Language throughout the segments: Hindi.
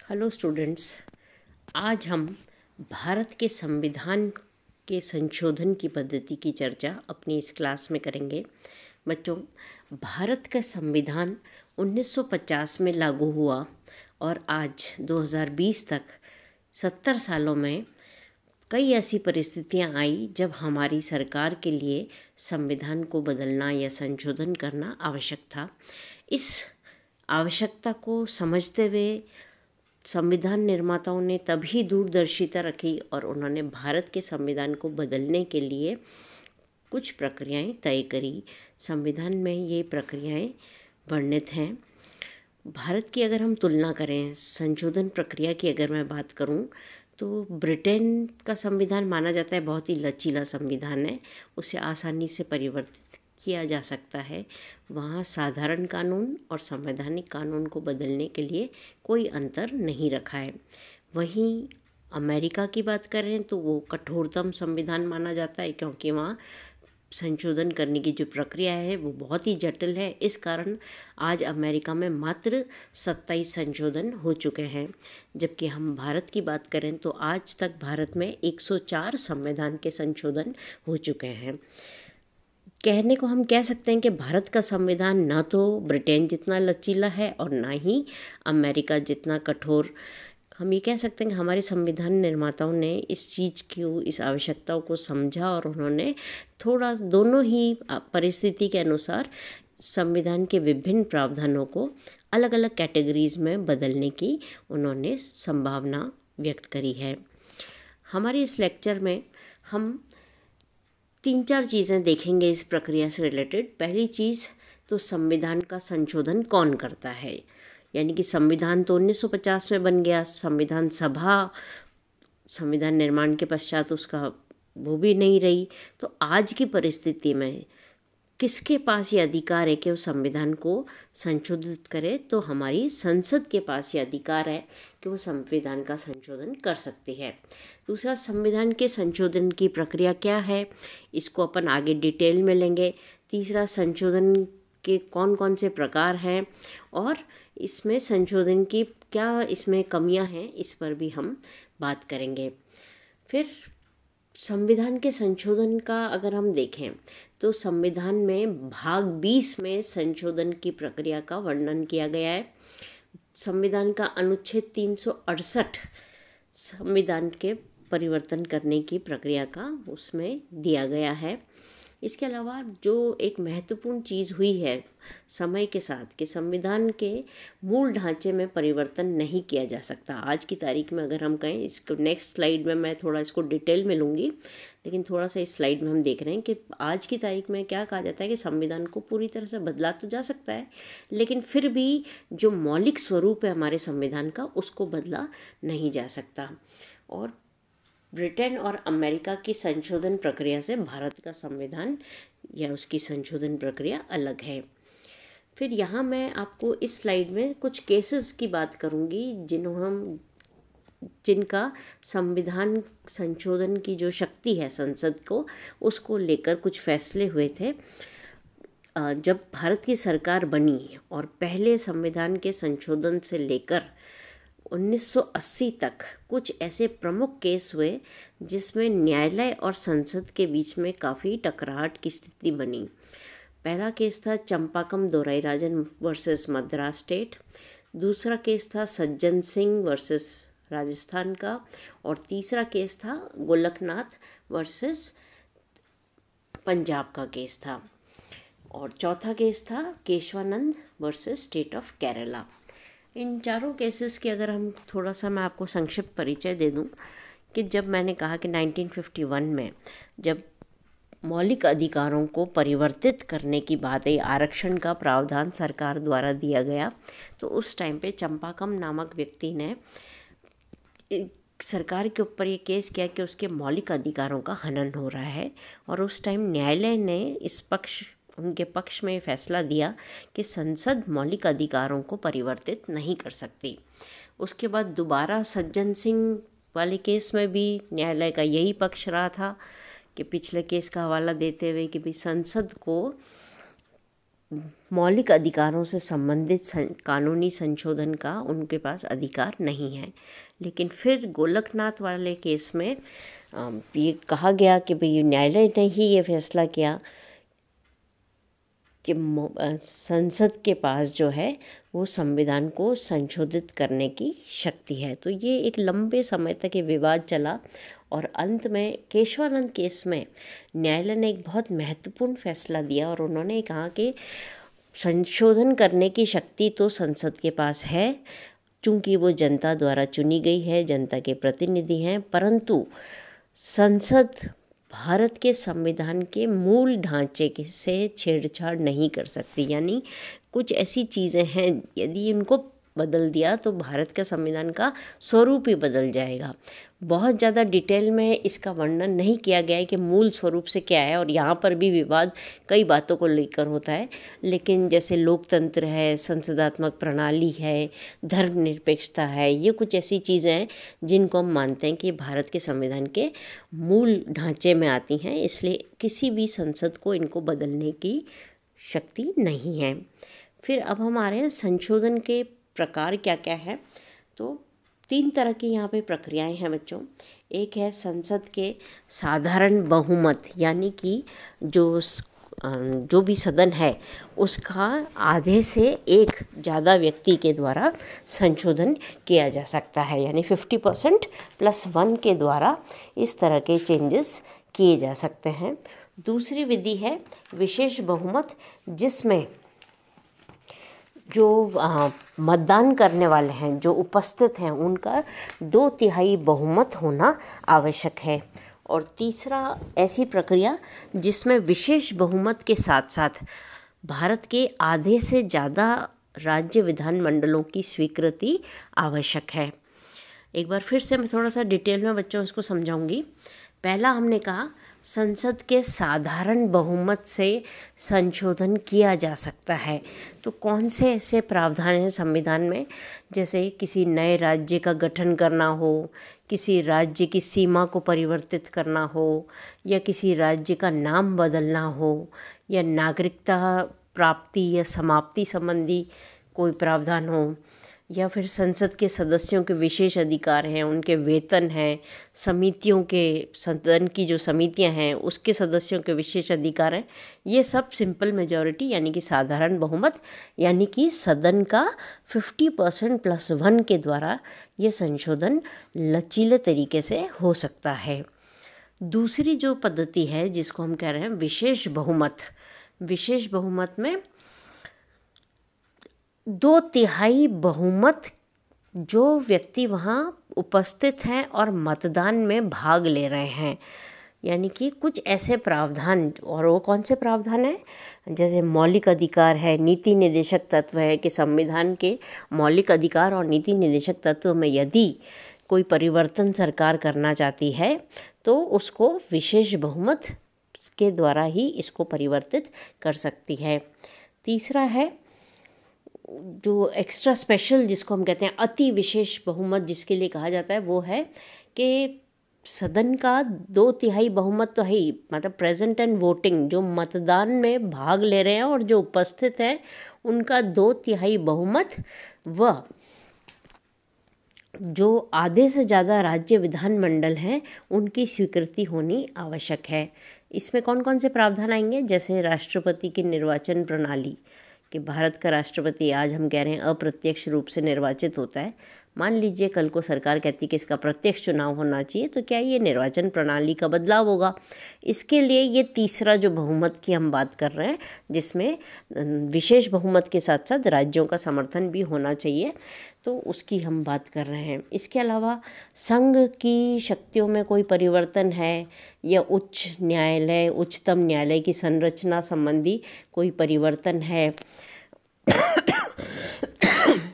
Hello students. आज हम भारत के संविधान के संशोधन की पद्धति की चर्चा अपनी इस क्लास में करेंगे। बच्चों, भारत का संविधान 1950 में लागू हुआ और आज 2020 तक 70 सालों में कई ऐसी परिस्थितियां आई जब हमारी सरकार के लिए संविधान को बदलना या संशोधन करना आवश्यक था। इस आवश्यकता को समझते हुए संविधान निर्माताओं ने तभी दूरदर्शिता रखी और उन्होंने भारत के संविधान को बदलने के लिए कुछ प्रक्रियाएं तय करी। संविधान में ये प्रक्रियाएं वर्णित हैं। भारत की अगर हम तुलना करें, संशोधन प्रक्रिया की अगर मैं बात करूं, तो ब्रिटेन का संविधान माना जाता है बहुत ही लचीला संविधान है, उसे आसानी से परिवर्तित किया जा सकता है। वहाँ साधारण कानून और संवैधानिक कानून को बदलने के लिए कोई अंतर नहीं रखा है। वहीं अमेरिका की बात करें तो वो कठोरतम संविधान माना जाता है, क्योंकि वहाँ संशोधन करने की जो प्रक्रिया है वो बहुत ही जटिल है। इस कारण आज अमेरिका में मात्र 27 संशोधन हो चुके हैं, जबकि हम भारत की बात करें तो आज तक भारत में 104 संविधान के संशोधन हो चुके हैं। कहने को हम कह सकते हैं कि भारत का संविधान न तो ब्रिटेन जितना लचीला है और ना ही अमेरिका जितना कठोर। हम ये कह सकते हैं कि हमारे संविधान निर्माताओं ने इस चीज़ की, इस आवश्यकताओं को समझा और उन्होंने थोड़ा दोनों ही परिस्थिति के अनुसार संविधान के विभिन्न प्रावधानों को अलग अलग कैटेगरीज में बदलने की उन्होंने संभावना व्यक्त करी है। हमारे इस लेक्चर में हम 3-4 चीज़ें देखेंगे इस प्रक्रिया से रिलेटेड। पहली चीज़ तो संविधान का संशोधन कौन करता है, यानी कि संविधान तो 1950 में बन गया, संविधान सभा संविधान निर्माण के पश्चात उसका वो भी नहीं रही, तो आज की परिस्थिति में किसके पास ये अधिकार है कि वो संविधान को संशोधित करे? तो हमारी संसद के पास ये अधिकार है कि वो संविधान का संशोधन कर सकती है। दूसरा, संविधान के संशोधन की प्रक्रिया क्या है, इसको अपन आगे डिटेल में लेंगे। तीसरा, संशोधन के कौन कौन से प्रकार हैं और इसमें संशोधन की क्या इसमें कमियां हैं, इस पर भी हम बात करेंगे। फिर संविधान के संशोधन का अगर हम देखें तो संविधान में भाग 20 में संशोधन की प्रक्रिया का वर्णन किया गया है। संविधान का अनुच्छेद 368 संविधान के परिवर्तन करने की प्रक्रिया का उसमें दिया गया है। इसके अलावा जो एक महत्वपूर्ण चीज़ हुई है समय के साथ कि संविधान के मूल ढांचे में परिवर्तन नहीं किया जा सकता। आज की तारीख में अगर हम कहें, इसको नेक्स्ट स्लाइड में मैं थोड़ा इसको डिटेल में लूँगी, लेकिन थोड़ा सा इस स्लाइड में हम देख रहे हैं कि आज की तारीख में क्या कहा जाता है कि संविधान को पूरी तरह से बदला तो जा सकता है, लेकिन फिर भी जो मौलिक स्वरूप है हमारे संविधान का उसको बदला नहीं जा सकता। और ब्रिटेन और अमेरिका की संशोधन प्रक्रिया से भारत का संविधान या उसकी संशोधन प्रक्रिया अलग है। फिर यहाँ मैं आपको इस स्लाइड में कुछ केसेस की बात करूँगी जिनका संविधान संशोधन की जो शक्ति है संसद को, उसको लेकर कुछ फैसले हुए थे। जब भारत की सरकार बनी और पहले संविधान के संशोधन से लेकर 1980 तक कुछ ऐसे प्रमुख केस हुए जिसमें न्यायालय और संसद के बीच में काफ़ी टकराहट की स्थिति बनी। पहला केस था चंपाकम दोराईराजन वर्सेस मद्रास स्टेट। दूसरा केस था सज्जन सिंह वर्सेस राजस्थान का। और तीसरा केस था गोलकनाथ वर्सेस पंजाब का केस था। और चौथा केस था Kesavananda versus state of Kerala. इन चारों केसेस की अगर हम थोड़ा सा मैं आपको संक्षिप्त परिचय दे दूं कि जब मैंने कहा कि 1951 में जब मौलिक अधिकारों को परिवर्तित करने की बात आई, आरक्षण का प्रावधान सरकार द्वारा दिया गया, तो उस टाइम पे चंपाकम नामक व्यक्ति ने सरकार के ऊपर ये केस किया कि उसके मौलिक अधिकारों का हनन हो रहा है। और उस टाइम न्यायालय ने उनके पक्ष में फैसला दिया कि संसद मौलिक अधिकारों को परिवर्तित नहीं कर सकती। उसके बाद दोबारा सज्जन सिंह वाले केस में भी न्यायालय का यही पक्ष रहा था कि पिछले केस का हवाला देते हुए कि भी संसद को मौलिक अधिकारों से संबंधित कानूनी संशोधन का उनके पास अधिकार नहीं है। लेकिन फिर गोलकनाथ वाले केस में ये कहा गया कि भाई न्यायालय ने ही ये फैसला किया कि संसद के पास जो है वो संविधान को संशोधित करने की शक्ति है। तो ये एक लंबे समय तक ये विवाद चला और अंत में केशवानंद केस में न्यायालय ने एक बहुत महत्वपूर्ण फैसला दिया और उन्होंने कहा कि संशोधन करने की शक्ति तो संसद के पास है, चूँकि वो जनता द्वारा चुनी गई है, जनता के प्रतिनिधि हैं, परंतु संसद भारत के संविधान के मूल ढांचे से छेड़छाड़ नहीं कर सकती। यानी कुछ ऐसी चीज़ें हैं यदि इनको बदल दिया तो भारत का संविधान का स्वरूप ही बदल जाएगा। बहुत ज़्यादा डिटेल में इसका वर्णन नहीं किया गया है कि मूल स्वरूप से क्या है, और यहाँ पर भी विवाद कई बातों को लेकर होता है। लेकिन जैसे लोकतंत्र है, संसदात्मक प्रणाली है, धर्मनिरपेक्षता है, ये कुछ ऐसी चीज़ें हैं जिनको हम मानते हैं कि भारत के संविधान के मूल ढांचे में आती हैं, इसलिए किसी भी संसद को इनको बदलने की शक्ति नहीं है। फिर अब हम आ रहे हैं संशोधन के प्रकार क्या क्या है। तो 3 तरह की यहाँ पे प्रक्रियाएं हैं बच्चों। एक है संसद के साधारण बहुमत, यानी कि जो भी सदन है उसका आधे से एक ज़्यादा व्यक्ति के द्वारा संशोधन किया जा सकता है, यानी 50% + 1 के द्वारा इस तरह के चेंजेस किए जा सकते हैं। दूसरी विधि है विशेष बहुमत, जिसमें जो मतदान करने वाले हैं, जो उपस्थित हैं, उनका 2/3 बहुमत होना आवश्यक है। और तीसरा ऐसी प्रक्रिया जिसमें विशेष बहुमत के साथ साथ भारत के आधे से ज़्यादा राज्य विधानमंडलों की स्वीकृति आवश्यक है। एक बार फिर से मैं थोड़ा सा डिटेल में बच्चों इसको समझाऊंगी। पहला हमने कहा संसद के साधारण बहुमत से संशोधन किया जा सकता है। तो कौन से ऐसे प्रावधान हैं संविधान में, जैसे किसी नए राज्य का गठन करना हो, किसी राज्य की सीमा को परिवर्तित करना हो, या किसी राज्य का नाम बदलना हो, या नागरिकता प्राप्ति या समाप्ति संबंधी कोई प्रावधान हो, या फिर संसद के सदस्यों के विशेष अधिकार हैं, उनके वेतन हैं, समितियों के सदन की जो समितियां हैं उसके सदस्यों के विशेष अधिकार हैं। ये सब सिंपल मेजॉरिटी यानी कि साधारण बहुमत यानी कि सदन का 50% + 1 के द्वारा ये संशोधन लचीले तरीके से हो सकता है। दूसरी जो पद्धति है जिसको हम कह रहे हैं विशेष बहुमत, विशेष बहुमत में 2/3 बहुमत जो व्यक्ति वहाँ उपस्थित हैं और मतदान में भाग ले रहे हैं, यानी कि कुछ ऐसे प्रावधान, और वो कौन से प्रावधान हैं, जैसे मौलिक अधिकार है, नीति निर्देशक तत्व है कि संविधान के मौलिक अधिकार और नीति निर्देशक तत्व में यदि कोई परिवर्तन सरकार करना चाहती है तो उसको विशेष बहुमत के द्वारा ही इसको परिवर्तित कर सकती है। तीसरा है जो एक्स्ट्रा स्पेशल, जिसको हम कहते हैं अति विशेष बहुमत, जिसके लिए कहा जाता है वो है कि सदन का 2/3 बहुमत तो है ही, मतलब प्रेजेंट एंड वोटिंग, जो मतदान में भाग ले रहे हैं और जो उपस्थित हैं उनका 2/3 बहुमत, व जो आधे से ज़्यादा राज्य विधानमंडल हैं उनकी स्वीकृति होनी आवश्यक है। इसमें कौन कौन से प्रावधान आएंगे, जैसे राष्ट्रपति की निर्वाचन प्रणाली, कि भारत का राष्ट्रपति आज हम कह रहे हैं अप्रत्यक्ष रूप से निर्वाचित होता है। मान लीजिए कल को सरकार कहती है कि इसका प्रत्यक्ष चुनाव होना चाहिए, तो क्या ये निर्वाचन प्रणाली का बदलाव होगा। इसके लिए ये तीसरा जो बहुमत की हम बात कर रहे हैं, जिसमें विशेष बहुमत के साथ साथ राज्यों का समर्थन भी होना चाहिए, तो उसकी हम बात कर रहे हैं। इसके अलावा संघ की शक्तियों में कोई परिवर्तन है, या उच्च न्यायालय, उच्चतम न्यायालय की संरचना संबंधी कोई परिवर्तन है,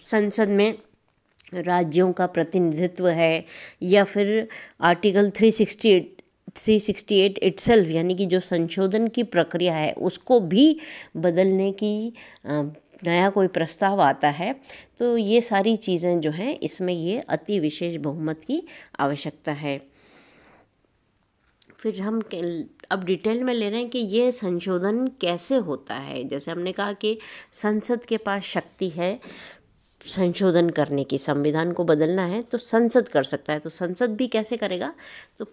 संसद में राज्यों का प्रतिनिधित्व है, या फिर आर्टिकल 368 इटसेल्फ यानी कि जो संशोधन की प्रक्रिया है उसको भी बदलने की नया कोई प्रस्ताव आता है, तो ये सारी चीज़ें जो हैं इसमें ये अति विशेष बहुमत की आवश्यकता है। फिर हम अब डिटेल में ले रहे हैं कि ये संशोधन कैसे होता है। जैसे हमने कहा कि संसद के पास शक्ति है संशोधन करने की, संविधान को बदलना है तो संसद कर सकता है। तो संसद भी कैसे करेगा, तो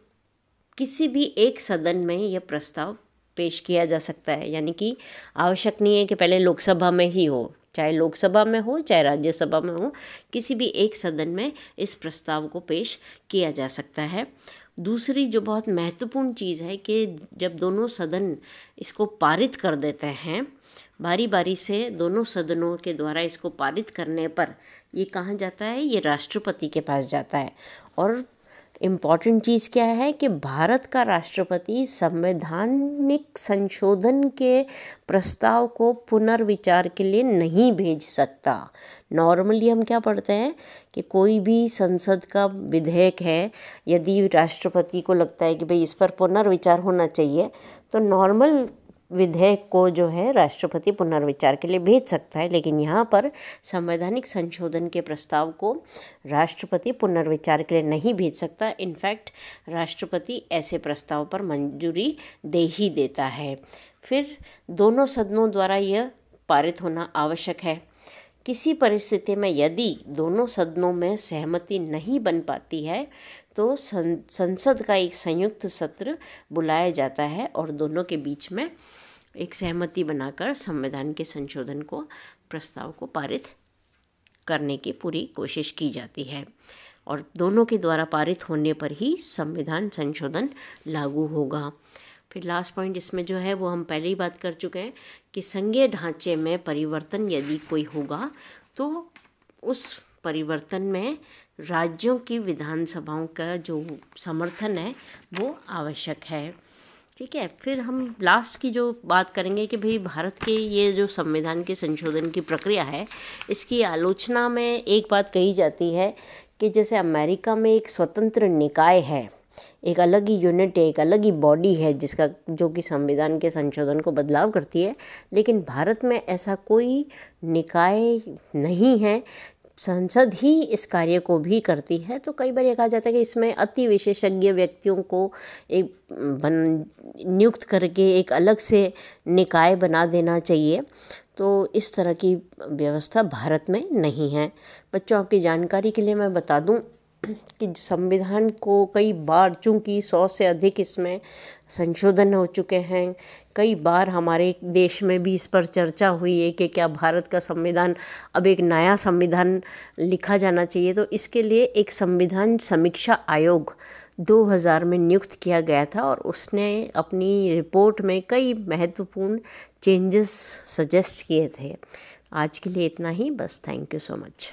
किसी भी एक सदन में यह प्रस्ताव पेश किया जा सकता है। यानी कि आवश्यक नहीं है कि पहले लोकसभा में ही हो, चाहे लोकसभा में हो चाहे राज्यसभा में हो, किसी भी एक सदन में इस प्रस्ताव को पेश किया जा सकता है। दूसरी जो बहुत महत्वपूर्ण चीज़ है कि जब दोनों सदन इसको पारित कर देते हैं, बारी बारी से दोनों सदनों के द्वारा इसको पारित करने पर ये कहाँ जाता है, ये राष्ट्रपति के पास जाता है। और इम्पॉर्टेंट चीज़ क्या है कि भारत का राष्ट्रपति संवैधानिक संशोधन के प्रस्ताव को पुनर्विचार के लिए नहीं भेज सकता। नॉर्मली हम क्या पढ़ते हैं कि कोई भी संसद का विधेयक है, यदि राष्ट्रपति को लगता है कि भाई इस पर पुनर्विचार होना चाहिए, तो नॉर्मल विधेयक को जो है राष्ट्रपति पुनर्विचार के लिए भेज सकता है। लेकिन यहाँ पर संवैधानिक संशोधन के प्रस्ताव को राष्ट्रपति पुनर्विचार के लिए नहीं भेज सकता। इनफैक्ट राष्ट्रपति ऐसे प्रस्ताव पर मंजूरी दे ही देता है। फिर दोनों सदनों द्वारा यह पारित होना आवश्यक है। किसी परिस्थिति में यदि दोनों सदनों में सहमति नहीं बन पाती है तो संसद का एक संयुक्त सत्र बुलाया जाता है और दोनों के बीच में एक सहमति बनाकर संविधान के संशोधन को प्रस्ताव को पारित करने की पूरी कोशिश की जाती है। और दोनों के द्वारा पारित होने पर ही संविधान संशोधन लागू होगा। फिर लास्ट पॉइंट इसमें जो है वो हम पहले ही बात कर चुके हैं कि संघीय ढांचे में परिवर्तन यदि कोई होगा तो उस परिवर्तन में राज्यों की विधानसभाओं का जो समर्थन है वो आवश्यक है। ठीक है, फिर हम लास्ट की जो बात करेंगे कि भाई भारत के ये जो संविधान के संशोधन की प्रक्रिया है, इसकी आलोचना में एक बात कही जाती है कि जैसे अमेरिका में एक स्वतंत्र निकाय है, एक अलग ही यूनिट है, एक अलग ही बॉडी है जिसका जो कि संविधान के संशोधन को बदलाव करती है, लेकिन भारत में ऐसा कोई निकाय नहीं है, संसद ही इस कार्य को भी करती है। तो कई बार ये कहा जाता है कि इसमें अति विशेषज्ञ व्यक्तियों को एक नियुक्त करके एक अलग से निकाय बना देना चाहिए। तो इस तरह की व्यवस्था भारत में नहीं है। बच्चों, आपकी जानकारी के लिए मैं बता दूं कि संविधान को कई बार, चूँकि 100 से अधिक इसमें संशोधन हो चुके हैं, कई बार हमारे देश में भी इस पर चर्चा हुई है कि क्या भारत का संविधान अब एक नया संविधान लिखा जाना चाहिए। तो इसके लिए एक संविधान समीक्षा आयोग 2000 में नियुक्त किया गया था और उसने अपनी रिपोर्ट में कई महत्वपूर्ण चेंजेस सजेस्ट किए थे। आज के लिए इतना ही, बस। Thank you so much.